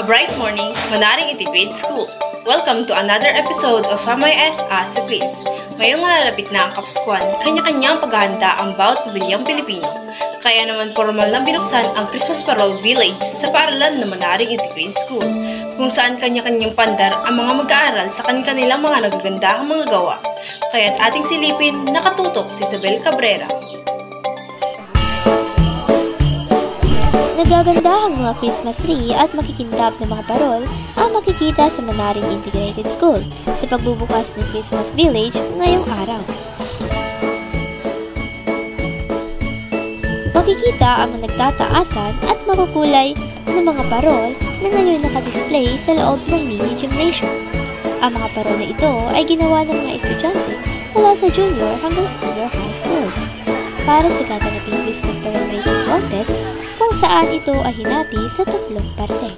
bright morning, Manaring Integrated School. Welcome to another episode of MIS As a Quiz. Ngayong nalalapit na ang Kapaskuhan, kanya-kanyang paghahanda ang bawat pamilyang Pilipino. Kaya naman formal na binuksan ang Christmas Parol Village sa paaralan ng Manaring Integrated School, kung saan kanya-kanyang pandar ang mga mag-aaral sa kanilang mga nagagandahang mga gawa. Kaya't ating silipin, nakatutok si Isabel Cabrera. Nagaganda ang mga Christmas tree at makikintab ng mga parol ang makikita sa Manaring Integrated School sa pagbubukas ng Christmas Village ngayong araw. Makikita ang mga nagtataasan at makukulay ng mga parol na ngayon nakadisplay sa loob ng mini gymnasium. Ang mga parol na ito ay ginawa ng mga estudyante mula sa junior hanggang senior high school para sa gaganaping Christmas Parol Making Contest kung saan ito ay hinati sa 3 parte.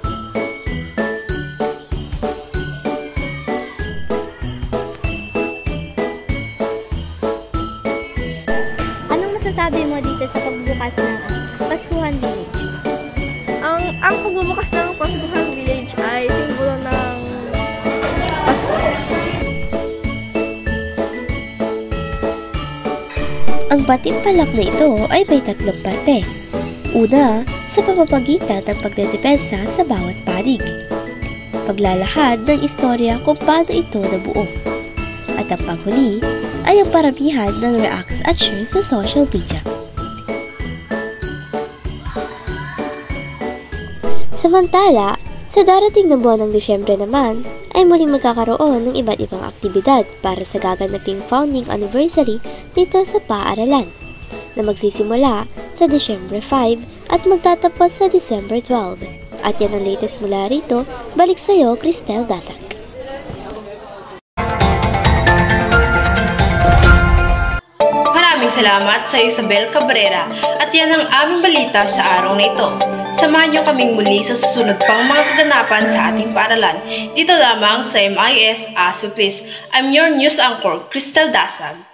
Anong masasabi mo dito sa pagbubukas ng Paskuhan Village? Ang pagbubukas ng Paskuhan Village ay simbolo ng Pasko. Ang patimpalak na ito ay may 3 parte. Una, sa pamamagitan ng pagdedepensa sa bawat panig. Paglalahad ng istorya kung paano ito nabuo. At ang panghuli ay ang paramihan ng reacts at shares sa social media. Samantala, sa darating na buwan ng Disyembre naman, ay muling magkakaroon ng iba't ibang aktibidad para sa gaganaping founding anniversary dito sa paaralan, na magsisimula sa December 5 at magtatapos sa December 12. At yan ang latest mula rito. Balik sa'yo, Cristel Dasag. Maraming salamat sa Isabel Cabrera at yan ang aming balita sa araw na ito. Samahan niyo kaming muli sa susunod pang mga kaganapan sa ating paaralan. Dito lamang sa MIS As a Quiz. I'm your news anchor, Cristel Dasag.